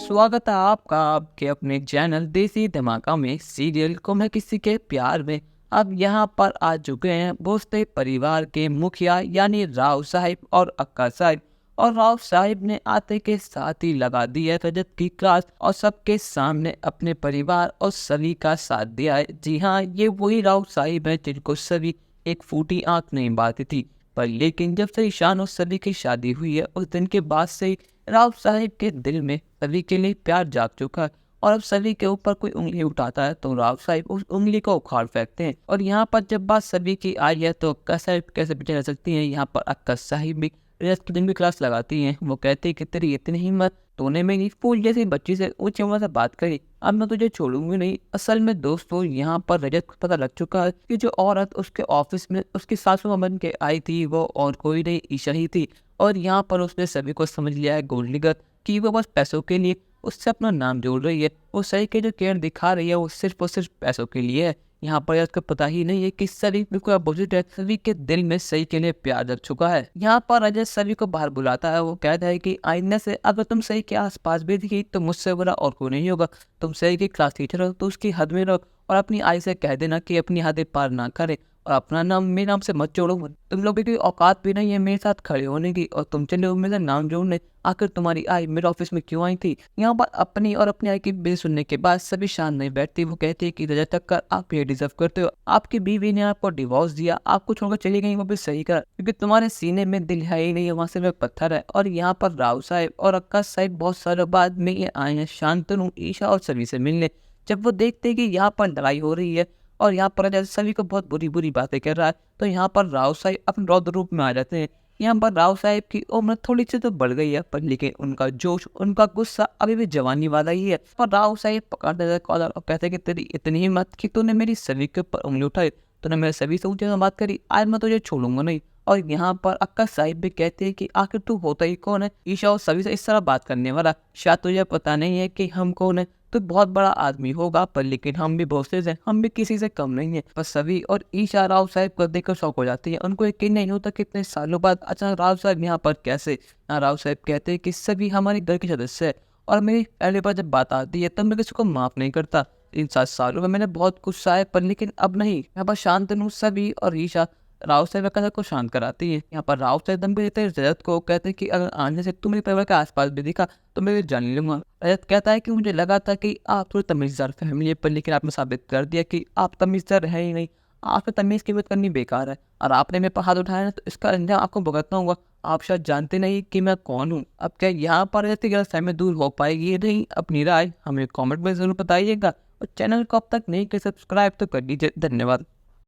स्वागत है आपका आपके अपने चैनल देसी धमाका में सीरियल को मैं किसी के प्यार में। अब यहाँ पर आ चुके हैं भोसले परिवार के मुखिया यानी राव साहिब और अक्का साहिब। और राव साहिब ने आते के साथ ही लगा दी है रजत की क्लास और सबके सामने अपने परिवार और सभी का साथ दिया है। जी हाँ, ये वही राव साहिब है जिनको सभी एक फूटी आंख नहीं बांधी थी। पर लेकिन जब से ईशान और सभी की शादी हुई है उस दिन के बाद से ही राव साहिब के दिल में सभी के लिए प्यार जाग चुका है। और अब सभी के ऊपर कोई उंगली उठाता है तो राव साहिब उस उंगली को उखाड़ फेंकते हैं। और यहाँ पर जब बात सभी की आई है तो अक्का साहिब कैसे पीछे रह सकती हैं। यहाँ पर अक्का साहिब भी रेस्ट की दिन भी क्लास लगाती हैं। वो कहती है कि तेरी इतनी हिम्मत, तूने मेरी फूल जैसी बच्ची से ऊंची आवाज से बात करी, अब मैं तुझे छोड़ूंगी नहीं। असल में दोस्तों यहाँ पर रजत को पता लग चुका है कि जो औरत उसके ऑफिस में उसकी सासू बन के आई थी वो और कोई नहीं ईशा ही थी। और यहाँ पर उसने सभी को समझ लिया है गोल्डीगत कि वो बस पैसों के लिए उससे अपना नाम जोड़ रही है। वो सही के जो केयर दिखा रही है वो सिर्फ और सिर्फ पैसों के लिए है। यहाँ पर उसको पता ही नहीं है कि सभी बिल्कुल अपोजिट है। सभी के दिल में सही के लिए प्यार जग चुका है। यहाँ पर अजय सभी को बाहर बुलाता है। वो कहता है कि आईने से अगर तुम सही के आसपास भी दिखी तो मुझसे बुरा और कोई नहीं होगा। तुम सही की क्लास टीचर हो तो उसकी हद में रहो और अपनी आई से कह देना कि अपनी हदें पार ना करे और अपना नाम मेरे नाम से मत जोड़ो। तुम लोगों की औकात भी नहीं है मेरे साथ खड़े होने की और तुम चले हो मेरा नाम जोड़ने। आखिर तुम्हारी आई मेरे ऑफिस में क्यों आई थी। यहाँ पर अपनी और अपनी आई की बिल सुनने के बाद सभी शांत नहीं बैठती। वो कहती है कि रजत टक्कर आप ये डिजर्व करते हो। आपकी बीवी ने आपको डिवोर्स दिया, आपको छोड़कर चली गई, वो भी सही करा क्योंकि तुम्हारे सीने में दिल है ही नहीं, वहाँ से में पत्थर है। और यहाँ पर राव साहिब और अक्का साहिब बहुत सारे बाद में ये आए हैं शांतनु, ईशा और सभी से मिलने। जब वो देखते हैं कि यहाँ पर लड़ाई हो रही है और यहाँ पर जैसे सभी को बहुत बुरी बुरी बातें कर रहा है तो यहाँ पर राव साहिब अपने रौद्र रूप में आ जाते हैं। यहाँ पर राव साहिब की उम्र थोड़ी सी तो बढ़ गई है पर लेकिन उनका जोश, उनका गुस्सा अभी भी जवानी वाला ही है। पर राव साहिब पकड़ देते हैं कॉलर और कहते हैं कि तेरी इतनी हिम्मत कि तूने मेरी सभी के ऊपर उंगली उठाई, तूने मेरे सभी से ऊंचे में बात करी, आज मैं तुझे छोड़ूंगा नहीं। और यहाँ पर अक्का साहिब भी कहते हैं कि आखिर तू होता ही कौन है ईशा और सभी से इस तरह बात करने वाला। शायद तुझे पता नहीं है कि हम कौन है। तो बहुत बड़ा आदमी होगा पर लेकिन हम भी बॉसेस हैं, हम भी किसी से कम नहीं है। पर सभी और ईशा राव साहिब को देखकर शौक हो जाती है। उनको यकीन नहीं होता कि इतने सालों बाद अचानक राव साहिब यहाँ पर कैसे। राव साहिब कहते हैं कि सभी हमारे घर के सदस्य है और मेरी पहली बार जब बात आती है तब मैं किसी को माफ नहीं करता। इन 7 सालों में मैंने बहुत कुछ सहा है पर लेकिन अब नहीं। यहाँ पर शांतनु, सभी और ईशा राव साहब का को शांत कराती है। यहाँ पर राव साहब दम भी देते हैं रजत को, कहते हैं कि अगर आने से तुम मेरे परिवार के आसपास भी दिखा तो मैं जान लूंगा। रजत कहता है कि मुझे लगा था कि आप थोड़ी तमीज़दार फैमिली है पर लेकिन आपने साबित कर दिया कि आप तमीज़दार है ही नहीं। आपने तमीज़ की बात करनी बेकार है और आपने मेरे पर हाथ उठाया ना तो इसका अंजाम आपको भुगतना होगा। आप शायद जानते नहीं कि मैं कौन हूँ। अब क्या यहाँ पर रहती गलतफहमी दूर हो पाएगी ये नहीं? अपनी राय हमें कॉमेंट में ज़रूर बताइएगा और चैनल को अब तक नहीं कर सब्सक्राइब तो कर लीजिए। धन्यवाद।